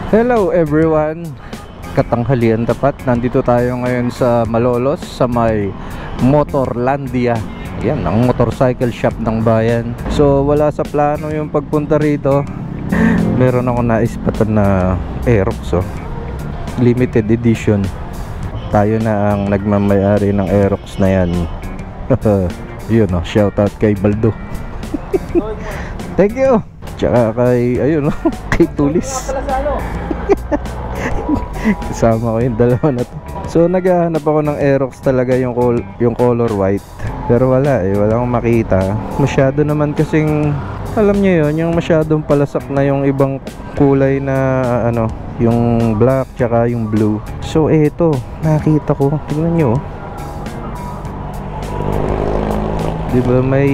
Hello everyone, katanghalian tapat. Nandito tayo ngayon sa Malolos sa may Motorlandia. Yan, ang motorcycle shop ng bayan. So wala sa plano yung pagpunta rito. Meron ako naispatan na Aerox, limited edition. Tayo na ang nagmamayari ng Aerox na yan. Yun, shoutout kay Baldo. Thank you. Tsaka kay, ayun, kay Tulis. Kasama ko yung dalawa na to. So naghahanap ako ng Aerox talaga, yung color white. Pero wala wala akong makita. Masyado naman kasing, alam niyo yun, yung masyadong palasak na yung ibang kulay na yung black tsaka yung blue. So eto, nakita ko, tingnan nyo. Diba may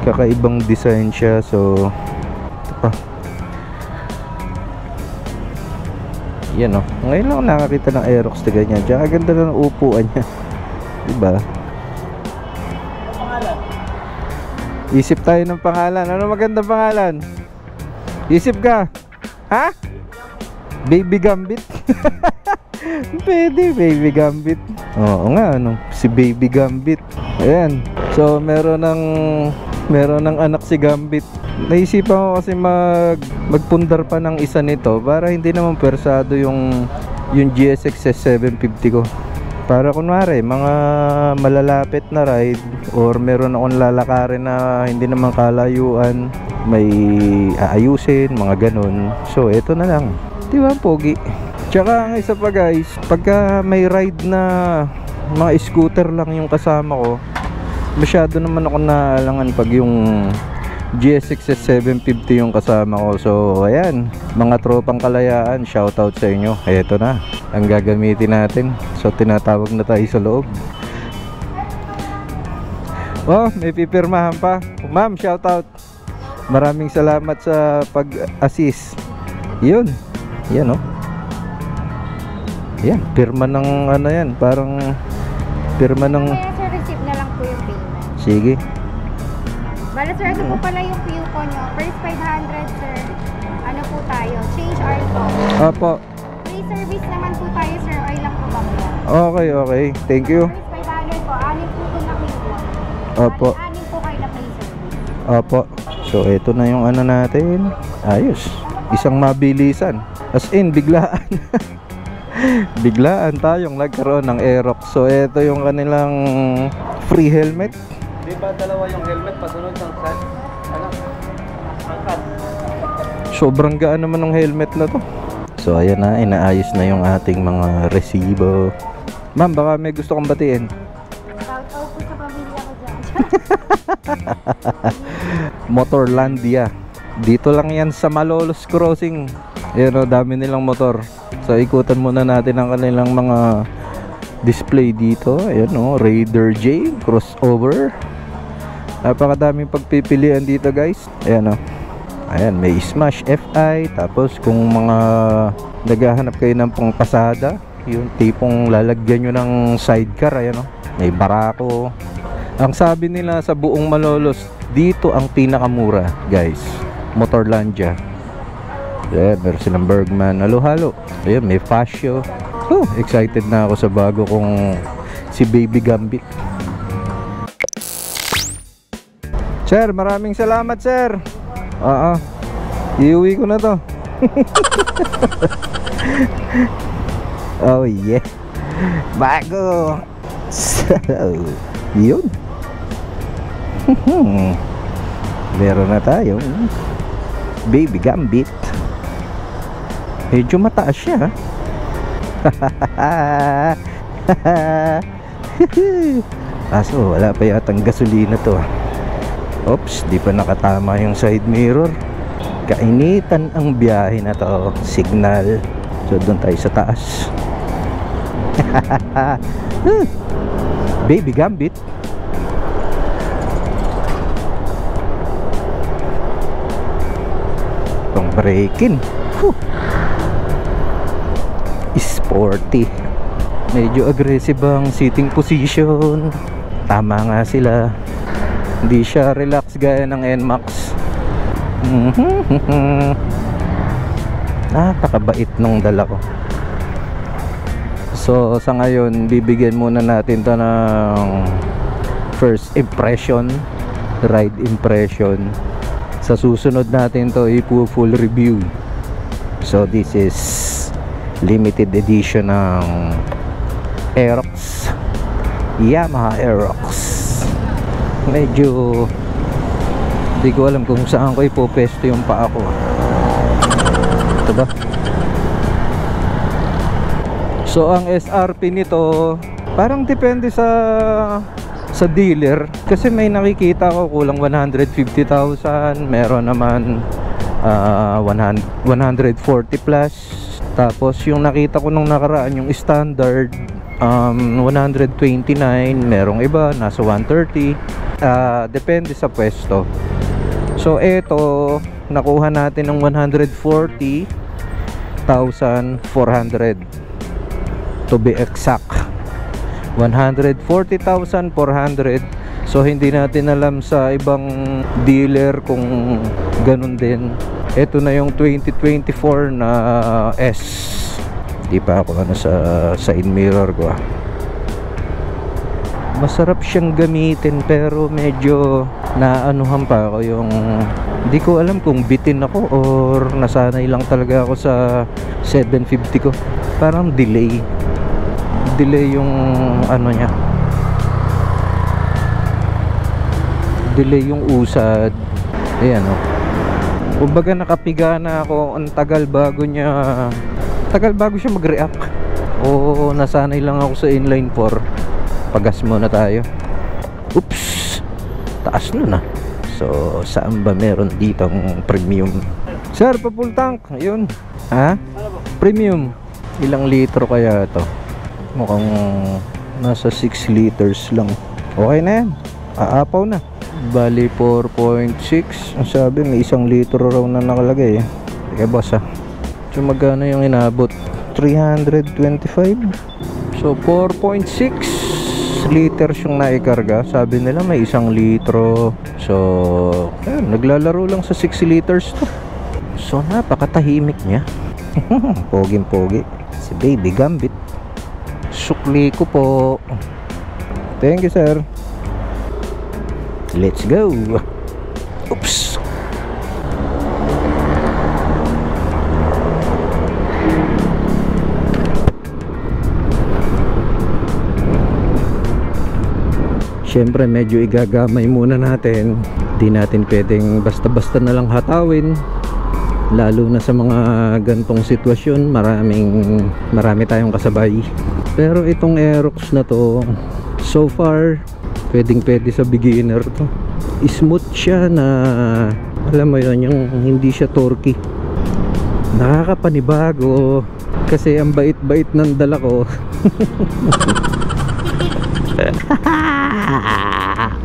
kakaibang design siya. So ito pa. Yan ngayon lang nakakita ng Aerox na ganyan. Tsaka ganda na ng upuan niya. Diba? Isip tayo ng pangalan. Ano magandang pangalan? Isip ka? Ha? Baby Gambit? Pwede, Baby Gambit. Oo nga, si Baby Gambit. Ayan. So meron ng anak si Gambit. Naisipan ko kasi magpundar pa ng isa nito para hindi naman persado yung GSX 750 ko. Para kunwari mga malalapit na ride or meron akong lalakarin na hindi naman kalayuan, may aayusin, mga ganun. So eto na lang, di ba, pogi. Tsaka ang isa pa guys, pagka may ride na mga scooter lang yung kasama ko, masyado naman ako naalangan pag yung GSX 750 yung kasama ko. So ayan, mga tropang kalayaan, shoutout sa inyo. Eto na ang gagamitin natin. So tinatawag na tayo sa loob. Oh, may pipirmahan pa. Ma'am, shoutout. Maraming salamat sa pag-assist. Yun. Yan yan, pirma ng yan, parang pirma ng... Sir, receipt na lang po yung payment. Sige. Bale sir, ito po pala yung PU po nyo. First 500 sir. Ano po tayo? Change oil po. Opo. Free service naman po tayo sir. Oil lang po ba mo? Okay. Thank you. First 500 po. Anim po ito na PU. Opo. Anim po kayo na free service. Opo. So ito na yung natin. Ayos. Isang mabilisan. As in, biglaan. Biglaan tayong nagkaroon ng Aerox. So ito yung kanilang free helmet. Di ba dalawa yung helmet pasunod ng sad? Angkat. Sobrang gaan naman ng helmet na to. So ayan na, inaayos na yung ating mga resibo. Ma'am, baka may gusto kong batiin. Shout out po sa pamilya ko dyan. Motorlandia. Dito lang yan sa Malolos Crossing. Ayan dami nilang motor. So ikutan muna natin ang kanilang mga display dito. Ayan Raider J crossover. Napakadaming pagpipilian dito guys. Ayan ayan, may Smash FI. Tapos kung mga naghahanap kayo ng pangpasada, yung tipong lalagyan nyo ng sidecar, ayan may Barako. Ang sabi nila sa buong Malolos, dito ang pinakamura guys, Motorlandia. Ayan, meron silang Bergman, halo-halo. Ayan, may Fascio. Excited na ako sa bago kong si Baby Gambit. Sir, maraming salamat sir. Iuwi ko na to. Oh yeah, bago. So, yun. Meron na tayong Baby Gambit. Medyo mataas siya. Kaso wala pa yatang gasolina to. Oops, di pa nakatama yung side mirror. Kainitan ang biyahe na to. Signal. So doon tayo sa taas. Baby Gambit. Pang braking. Sporty. Medyo aggressive ang seating position. Tama nga sila. Hindi siya relax gaya ng NMAX. Napakabait nung dala ko. So sa ngayon, bibigyan muna natin to ng first impression, ride impression. Sa susunod natin to full review. So this is limited edition ng Aerox, Yamaha Aerox. Medyo di ko alam kung saan ko ipopesto yung paa ko. Ito ba? So ang SRP nito parang depende sa dealer, kasi may nakikita ko kulang 150,000, meron naman 140 plus. Tapos yung nakita ko nung nakaraan yung standard 129, merong iba nasa 130. Depende sa pwesto. So eto nakuha natin ng 140,400 to be exact, 140,400. So hindi natin alam sa ibang dealer kung ganun din. Ito na yung 2024 na S. Di pa ako sa in mirror ko. Masarap siyang gamitin pero medyo naanuhan pa ako yung, di ko alam kung bitin ako or nasanay lang talaga ako sa 750 ko. Parang delay yung ano niya, delay yung usad. Ayan o, kumbaga nakapiga na ako. Ang tagal bago siya mag-react. O nasanay lang ako sa inline 4. Pagas muna tayo. Oops, taas na. So saan ba meron ditong premium? Sir, pa-full tank. Ayun. Ha? Premium. Ilang litro kaya to? Mukhang nasa 6 liters lang. Okay na yan, aapaw na. Bali 4.6. Ang sabi may 1 litro raw na nakalagay. Kaya boss so magkano yung inabot? 325. So 4.6 liters yung naikarga. Sabi nila may 1 litro. So ayun, naglalaro lang sa 6 liters to. So napakatahimik niya. Poging-pogi si Baby Gambit. Sukli ko po. Thank you, sir. Let's go. Oops. Siyempre medyo igagamay muna natin. Di natin pwedeng basta-basta na lang hatawin. Lalo na sa mga gantong sitwasyon, marami tayong kasabay. Pero itong Aerox na to, so far pwede sa beginner to. Smooth siya na, alam mo yun, yung hindi siya torquey. Nakakapanibago kasi ang bait-bait ng dala ko.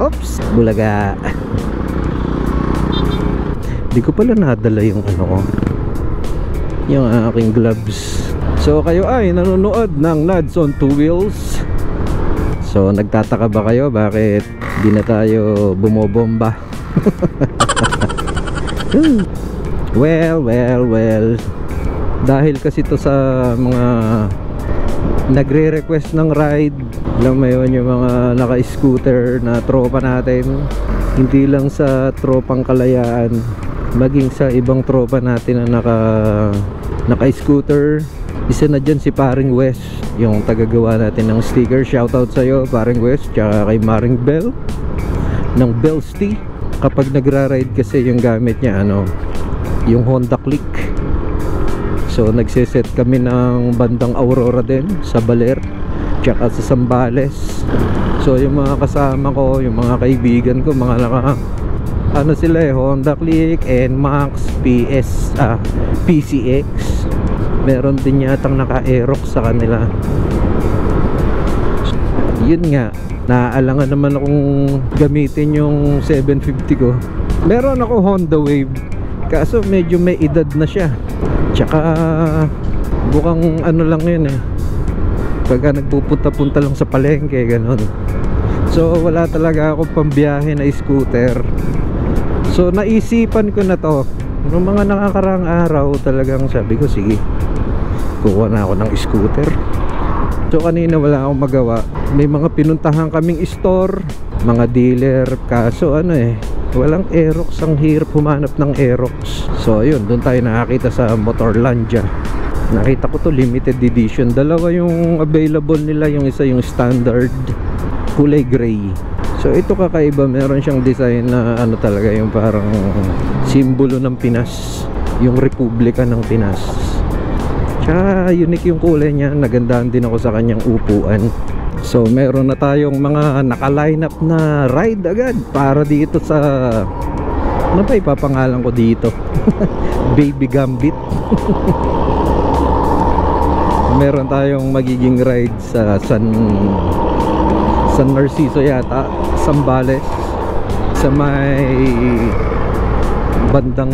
Oops, bulaga. Di ko pala nadala yung ano ko, yung aking gloves. So kayo ay nanonood ng Nads on Two Wheels. So nagtataka ba kayo bakit di na tayo bumobomba? Well, dahil kasi to sa mga nagre-request ng ride. Alam mo yun, yung mga naka-scooter na tropa natin. Hindi lang sa tropang Kalayaan, maging sa ibang tropa natin na naka-scooter. Isa na dyan si Paring West, yung tagagawa natin ng sticker. Shoutout sa'yo Paring West, tsaka kay Maring Bell ng Bell's Tea. Kapag nagra-ride kasi yung gamit niya yung Honda Click. So nagsiset kami ng bandang Aurora din, sa Baler tsaka sa Zambales. So yung mga kasama ko, yung mga kaibigan ko, mga sila Honda Click, NMAX, PCX. Meron din yatang naka-Aerox sa kanila. Yun nga, naaalangan naman akong gamitin yung 750 ko. Meron ako Honda Wave, kaso medyo may edad na siya. Tsaka bukang lang yun pagka nagpupunta-punta lang sa palengke, ganon. So wala talaga ako pambiyahe na scooter. So naisipan ko na to Noong mga nakakaraang araw talagang sabi ko, sige, kuha na ako ng scooter. So kanina wala akong magawa. May mga pinuntahan kaming store, mga dealer, kaso walang Aerox. Ang hirap humanap ng Aerox. So ayun, doon tayo nakakita sa Motorlandia. Nakita ko to limited edition. Dalawa yung available nila, yung isa yung standard, kulay gray. So ito kakaiba, meron siyang design na talaga yung parang simbolo ng Pinas, yung Republika ng Pinas. Tsaka unique yung kulay niya. Nagandahan din ako sa kanyang upuan. So meron na tayong mga naka-line up na ride agad para dito sa, ano pa ipapangalan ko dito? Baby Gambit. Meron tayong magiging ride sa San Narciso yata, Zambales, sa may bandang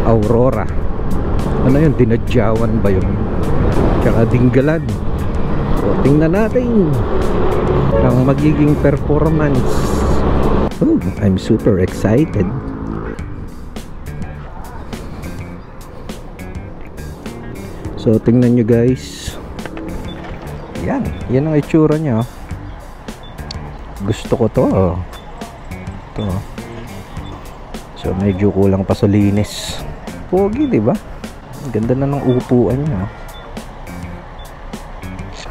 Aurora. Ano yun, Dinadjawan ba yun? Tsaka Dingalan. So tingnan natin ang magiging performance. Oh, I'm super excited. So tingnan nyo guys, yan ang itsura nya. Gusto ko to. Ito. So medyo kulang pa sa linis. Pogi, diba? Ganda na ng upuan niya.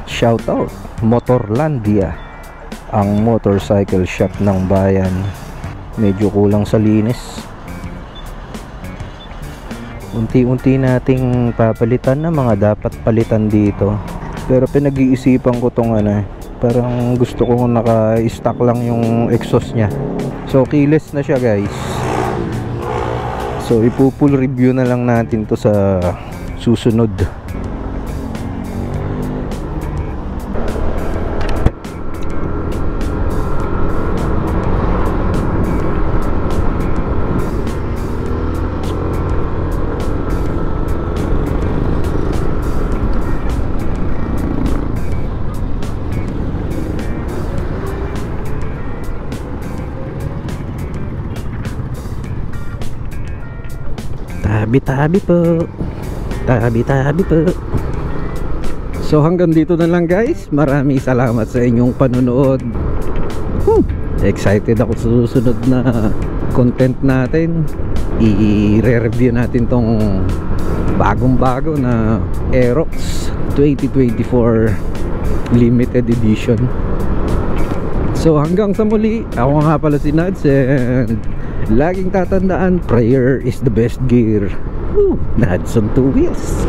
Shout out Motorlandia, ang motorcycle shop ng bayan. Medyo kulang sa linis. Unti-unti nating papalitan na mga dapat palitan dito. Pero pinag-iisipan ko tong parang gusto ko naka-stock lang yung exhaust niya. So keyless na siya guys. So ipo-full review na lang natin to sa susunod. Tabi-tabi po. Tabi-tabi po. So hanggang dito na lang guys. Maraming salamat sa inyong panonood. Excited ako sa susunod na content natin. I-re-review natin tong bagong-bago na Aerox 2024 limited edition. So hanggang sa muli, ako nga pala si Nads, and laging tatandaan, prayer is the best gear. Nads on 2 wheels.